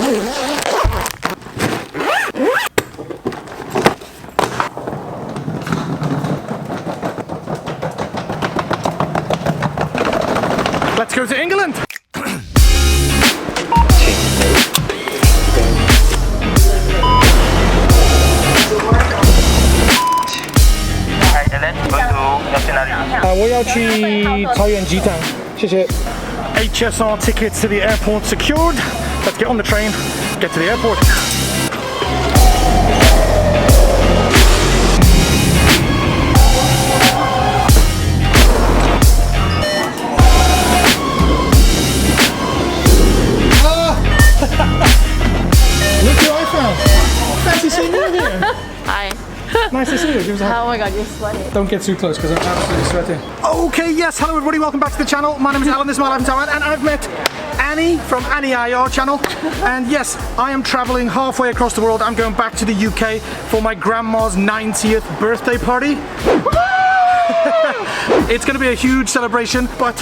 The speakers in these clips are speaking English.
Let's go to England. Hi, 我要去桃园机场，谢谢。HSR tickets to the airport secured. Let's get on the train, get to the airport. Look who I found. Fancy seeing you here. Hi. Nice to see you. Oh my god, you're sweating. Don't get too close because I'm absolutely sweating. Okay, yes, hello everybody, welcome back to the channel. My name is Alan, this is my life in Taiwan, and I've met Annie from Annie IR channel. And yes, I am traveling halfway across the world. I'm going back to the UK for my grandma's 90th birthday party. It's going to be a huge celebration, but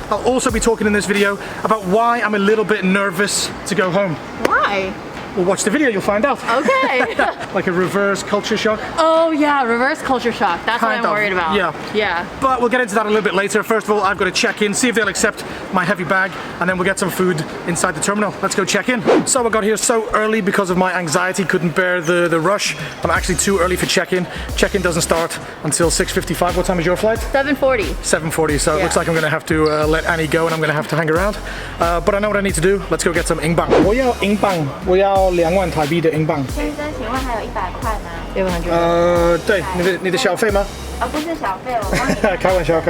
I'll also be talking in this video about why I'm a little bit nervous to go home. Why? Well, watch the video, you'll find out. Okay. Like a reverse culture shock. Oh yeah, reverse culture shock. That's what I'm worried about. Yeah. But we'll get into that a little bit later. First of all, I've got to check in, see if they'll accept my heavy bag, and then we'll get some food inside the terminal. Let's go check in. So I got here so early because of my anxiety, couldn't bear the rush. I'm actually too early for check-in. Check-in doesn't start until 6:55. What time is your flight? 7:40. 7:40, so it looks like I'm going to have to let Annie go and I'm going to have to hang around. But I know what I need to do. Let's go get some 英镑。我要英镑，我要2万台币的英镑。先生，请问还有100块吗？对，你的小费吗？不是小费，我帮你。开玩笑。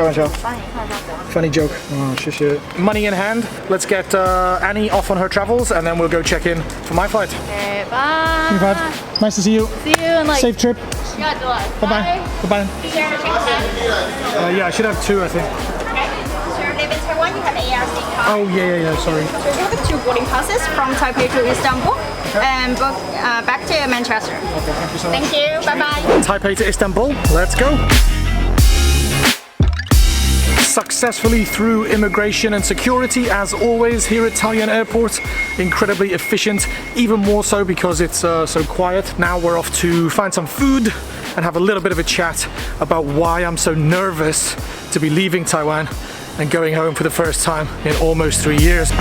帮你看一下。Funny joke. Oh, 谢谢。Money in hand. Let's get Annie off on her travels, and then we'll go check in for my flight. Okay, bye. Nice to see you. See you in like. Safe trip. Yeah, good luck. Bye. You share a check-in? Yeah, I should have 2, I think. Okay. Sir, live in Taiwan, you have ARC card. Oh yeah. Sorry. So you have 2 boarding passes from Taipei to Istanbul and back to Manchester. Okay, thank you so much. Thank you. Bye-bye. Taipei to Istanbul. Let's go. Successfully through immigration and security, as always here at Taiwan Airport. Incredibly efficient, even more so because it's so quiet. Now we're off to find some food and have a little bit of a chat about why I'm so nervous to be leaving Taiwan and going home for the first time in almost 3 years.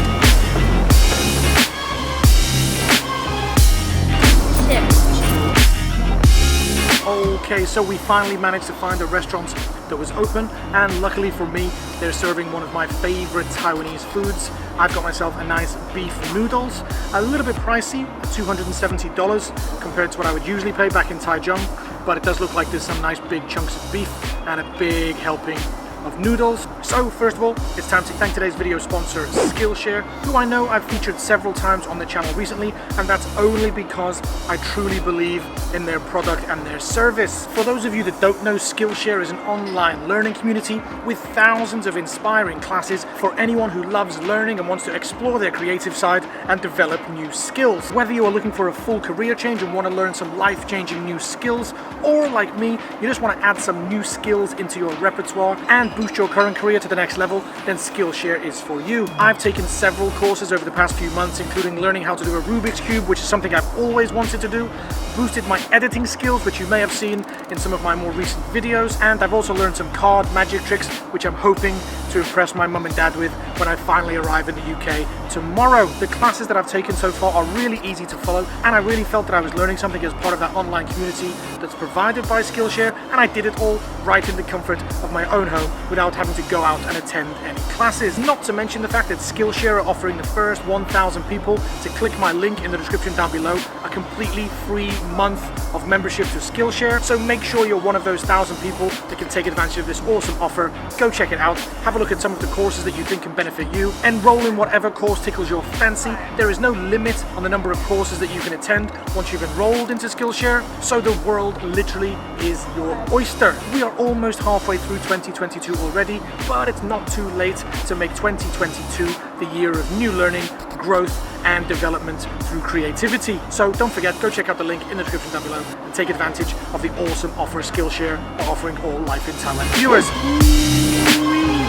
Okay, so we finally managed to find a restaurant that was open, and luckily for me, they're serving one of my favorite Taiwanese foods. I've got myself a nice beef noodles, a little bit pricey, $270 compared to what I would usually pay back in Taichung, but it does look like there's some nice big chunks of beef and a big helping of noodles. So first of all, it's time to thank today's video sponsor, Skillshare, who I know I've featured several times on the channel recently, and that's only because I truly believe in their product and their service. For those of you that don't know, Skillshare is an online learning community with thousands of inspiring classes for anyone who loves learning and wants to explore their creative side and develop new skills. Whether you are looking for a full career change and want to learn some life-changing new skills, or like me, you just want to add some new skills into your repertoire and boost your current career to the next level, then Skillshare is for you. I've taken several courses over the past few months, including learning how to do a Rubik's Cube, which is something I've always wanted to do, boosted my editing skills, which you may have seen in some of my more recent videos, and I've also learned some card magic tricks, which I'm hoping to impress my mum and dad with when I finally arrive in the UK tomorrow. The classes that I've taken so far are really easy to follow, and I really felt that I was learning something as part of that online community that's provided by Skillshare, and I did it all right in the comfort of my own home without having to go out and attend any classes. Not to mention the fact that Skillshare are offering the first 1,000 people to click my link in the description down below a completely free month of membership to Skillshare. So make sure you're one of those 1,000 people that can take advantage of this awesome offer. Go check it out. Have a look at some of the courses that you think can benefit you. Enroll in whatever course tickles your fancy. There is no limit on the number of courses that you can attend once you've enrolled into Skillshare. So the world literally is your oyster. We are almost halfway through 2022 already, but it's not too late to make 2022 the year of new learning, growth, and development through creativity. So don't forget, go check out the link in the description down below and take advantage of the awesome offer Skillshare are offering all Life in Taiwan viewers.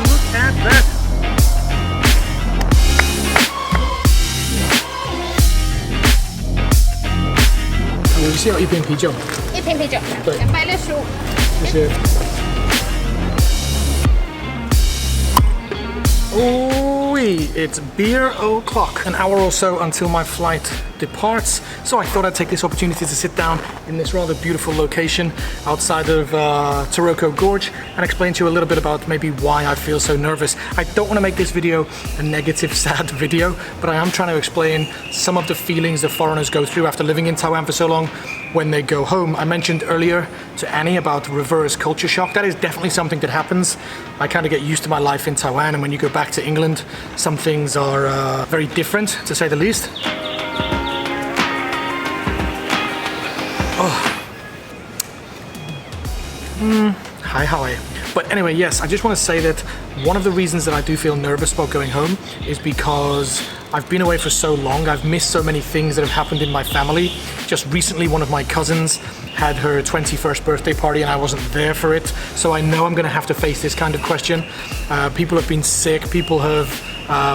Look at that. 我需要一瓶啤酒。一瓶啤酒，对265。谢谢。Oh, it's beer o'clock. An hour or so until my flight departs. So I thought I'd take this opportunity to sit down in this rather beautiful location outside of Taroko Gorge and explain to you a little bit about maybe why I feel so nervous. I don't want to make this video a negative, sad video, but I am trying to explain some of the feelings that foreigners go through after living in Taiwan for so long when they go home. I mentioned earlier to Annie about reverse culture shock. That is definitely something that happens. I kind of get used to my life in Taiwan, and when you go back to England, some things are very different, to say the least. Hi, how are you? But anyway, yes, I just want to say that one of the reasons that I do feel nervous about going home is because I've been away for so long. I've missed so many things that have happened in my family. Just recently, one of my cousins had her 21st birthday party and I wasn't there for it. So I know I'm going to have to face this kind of question. People have been sick, people have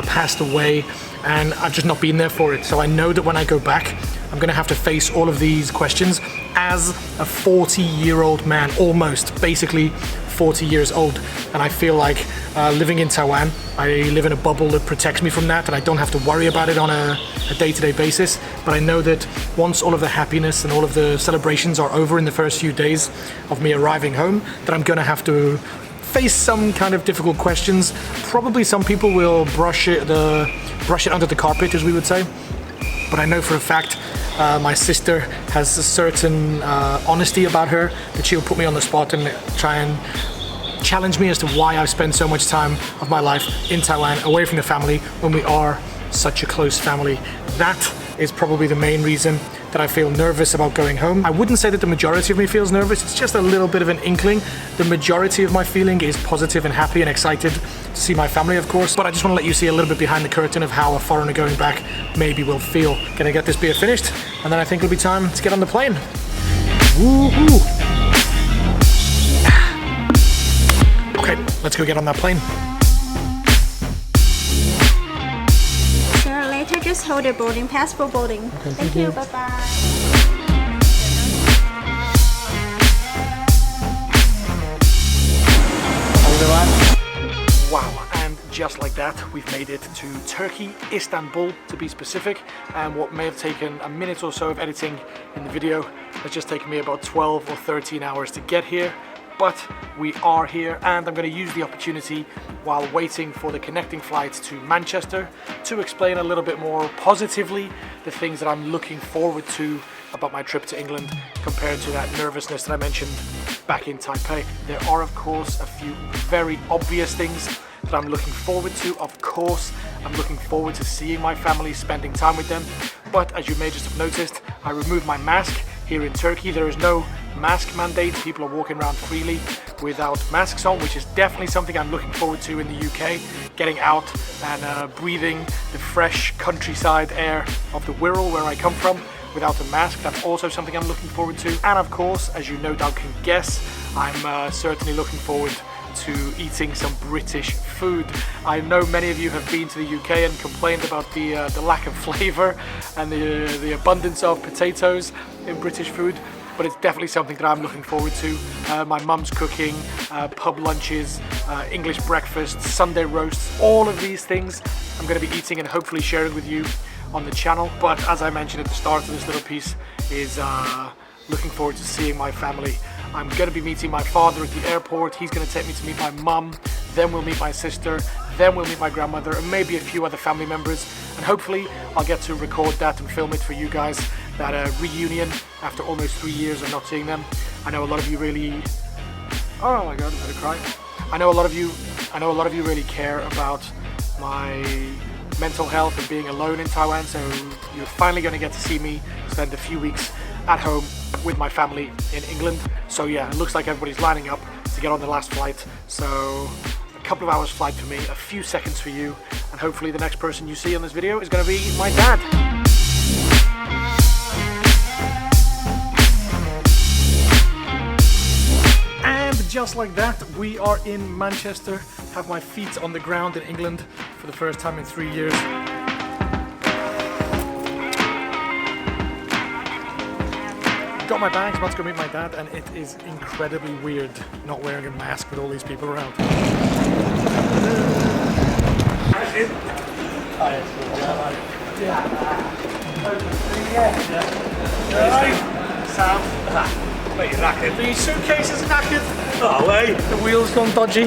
passed away, and I've just not been there for it. So I know that when I go back, I'm going to have to face all of these questions as a 40-year-old man, almost, basically 40 years old. And I feel like living in Taiwan, I live in a bubble that protects me from that, and I don't have to worry about it on a day-to-day basis. But I know that once all of the happiness and all of the celebrations are over in the first few days of me arriving home, that I'm going to have to face some kind of difficult questions. Probably some people will brush it under the carpet, as we would say. But I know for a fact my sister has a certain honesty about her that she'll put me on the spot and try and challenge me as to why I've spent so much time of my life in Taiwan away from the family when we are such a close family. That is probably the main reason that I feel nervous about going home. I wouldn't say that the majority of me feels nervous, it's just a little bit of an inkling. The majority of my feeling is positive and happy and excited to see my family, of course, but I just want to let you see a little bit behind the curtain of how a foreigner going back maybe will feel. Gonna get this beer finished, and then I think it'll be time to get on the plane. Woohoo! Okay, let's go get on that plane. Just hold your boarding pass for boarding. Okay, thank you. Bye bye. Wow, and just like that, we've made it to Turkey, Istanbul to be specific. And what may have taken a minute or so of editing in the video has just taken me about 12 or 13 hours to get here. But we are here, and I'm going to use the opportunity while waiting for the connecting flight to Manchester to explain a little bit more positively the things that I'm looking forward to about my trip to England compared to that nervousness that I mentioned back in Taipei. There are, of course, a few very obvious things that I'm looking forward to. Of course, I'm looking forward to seeing my family, spending time with them. But as you may just have noticed, I removed my mask. Here in Turkey, there is no mask mandate. People are walking around freely without masks on, which is definitely something I'm looking forward to in the UK. Getting out and breathing the fresh countryside air of the Wirral, where I come from, without a mask. That's also something I'm looking forward to. And of course, as you no doubt can guess, I'm certainly looking forward to eating some British food. I know many of you have been to the UK and complained about the lack of flavour and the abundance of potatoes in British food, but it's definitely something that I'm looking forward to. My mum's cooking, pub lunches, English breakfasts, Sunday roasts, all of these things I'm going to be eating and hopefully sharing with you on the channel. But as I mentioned at the start of this little piece, is looking forward to seeing my family. I'm going to be meeting my father at the airport. He's going to take me to meet my mum. Then we'll meet my sister. Then we'll meet my grandmother and maybe a few other family members. And hopefully I'll get to record that and film it for you guys. That reunion after almost 3 years of not seeing them. I know a lot of you really... Oh my God, I'm going to cry. I know a lot of you really care about my mental health and being alone in Taiwan. So you're finally going to get to see me spend a few weeks at home with my family in England. So yeah, it looks like everybody's lining up to get on the last flight. So a couple of hours flight for me, a few seconds for you, and hopefully the next person you see on this video is going to be my dad. And just like that, we are in Manchester. Have my feet on the ground in England for the first time in 3 years. Got my bags, about to go meet my dad, and it is incredibly weird not wearing a mask with all these people around. Sam, Wait, you're knackered. the suitcases are knackered, Oh, way. the wheels gone dodgy.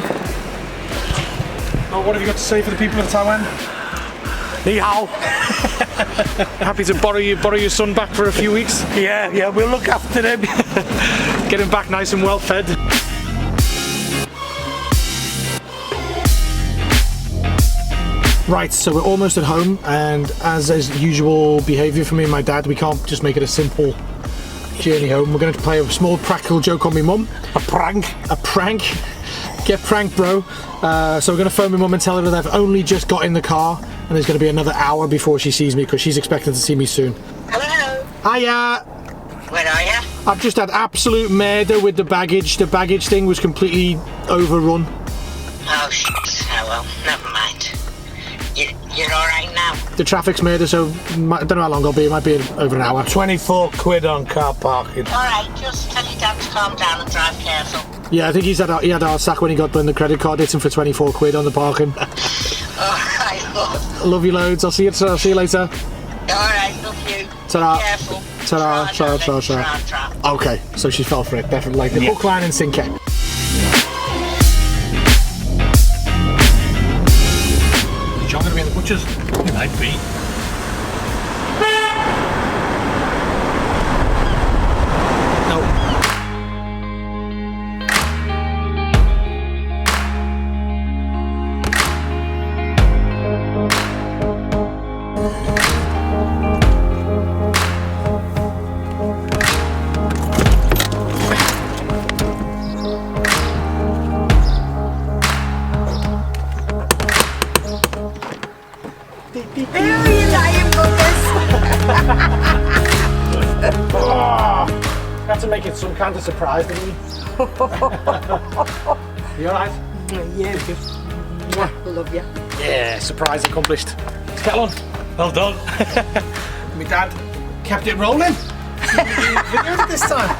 Oh, what have you got to say for the people of Taiwan? Ni hao. Happy to borrow your son back for a few weeks. Yeah, we'll look after him. Get him back nice and well fed. Right, so we're almost at home, and as is usual behaviour for me and my dad, we can't just make it a simple journey home. We're going to play a small practical joke on my mum. A prank. A prank. Get pranked, bro. So we're going to phone my mum and tell her that I've only just got in the car, and there's going to be another hour before she sees me, because she's expecting to see me soon. Hello, Hiya! where are you? I've just had absolute murder with the baggage. The baggage thing was completely overrun. Oh shit, oh well, never mind. You're alright now? The traffic's murder, so I don't know how long I'll be. It might be over an hour. 24 quid on car parking. Alright, just tell your dad to calm down and drive careful. Yeah, I think he had our sack when he got done. The credit card hit him for 24 quid on the parking. Alright, love. Love you loads. I'll see you later. Alright, love you. Ta-ra. Be careful. Ta-ra, Tra, ta-ra, darling. ta-ra. Tra, tra. Okay, so she fell for it, definitely. Like the hook, line and sinker. Is John going to be in the butcher's? It might be. No. Had to make it some kind of surprise, didn't we? You alright? Yeah, love you. Yeah, surprise accomplished. Let's get on. Well done. My dad kept it rolling. Videoed it this time.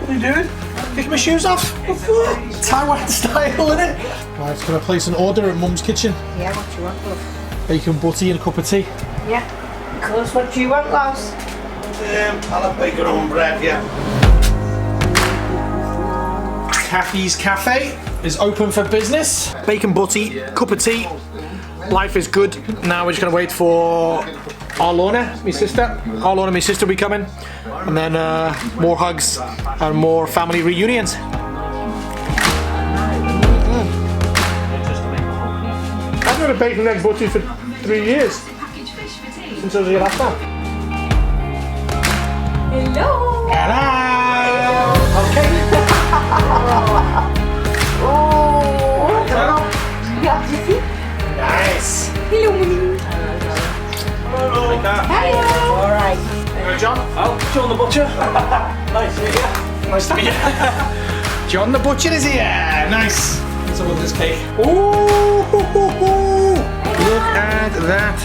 What are you doing? Taking my shoes off. Taiwan style, innit? Right, can I place an order at Mum's kitchen? Yeah, what you want, love? Bacon butty and a cup of tea. Yeah. Of course, what you want, loves? I'll have bacon on bread, yeah. Kathy's Cafe is open for business. Bacon butty, cup of tea. Life is good. Now we're just gonna wait for Arlona, my sister. Arlona and my sister will be coming. And then more hugs and more family reunions. I've had a bacon egg butty for 3 years. Since I was here last time. Hello. Hello! Okay. Oh, can I go? Yeah, you see? Nice. Hello, Minnie. Hello. All right. John? Oh, John the Butcher. Nice to meet you. Nice to meet you. John the Butcher is here. Nice. Let's have a look at this cake. Ooh, look at that.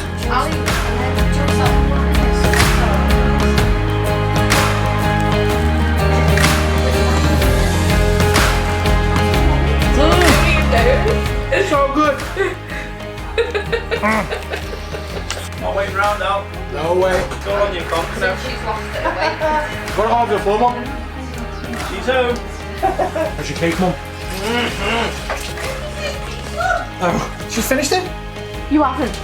It's so good. Not waiting round now. No way. Go on, you conk now. Got it hard to the floor, Mum. She's home. How's your cake, Mum? Oh, she's finished it? You haven't.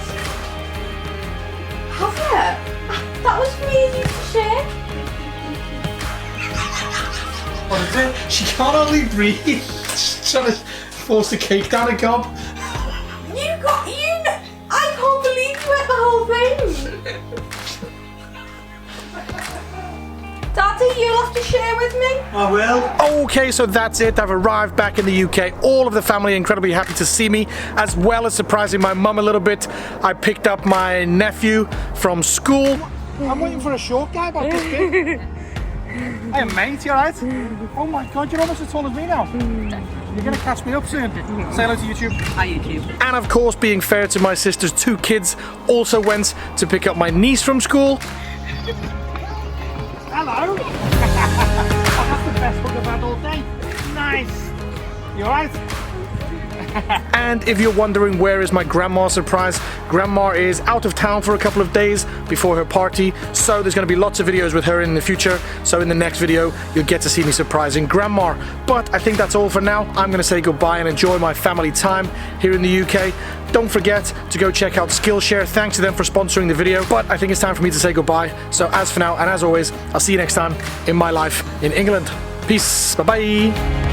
Have you? That was really to share. What is it? She can't hardly breathe. She's trying to force the cake down a gob. I can't believe you ate the whole thing. Daddy, you'll have to share with me. I will. Okay, so that's it. I've arrived back in the UK. All of the family are incredibly happy to see me, as well as surprising my mum a little bit. I picked up my nephew from school. I'm waiting for a short guy about this big. Hey mate, you alright? Oh my god, you're almost as tall as me now. You're gonna catch me up soon. Say hello to YouTube. Hi, YouTube. And of course, being fair to my sister's 2 kids, also went to pick up my niece from school. Hello. That's the best hug I've had all day. Nice. You alright? And if you're wondering where is my grandma surprise, grandma is out of town for a couple of days before her party, so there's going to be lots of videos with her in the future. So in the next video you'll get to see me surprising grandma. But I think that's all for now. I'm going to say goodbye and enjoy my family time here in the UK. Don't forget to go check out Skillshare. Thanks to them for sponsoring the video. But I think it's time for me to say goodbye. So as for now, and as always, I'll see you next time in my life in England. Peace. Bye bye.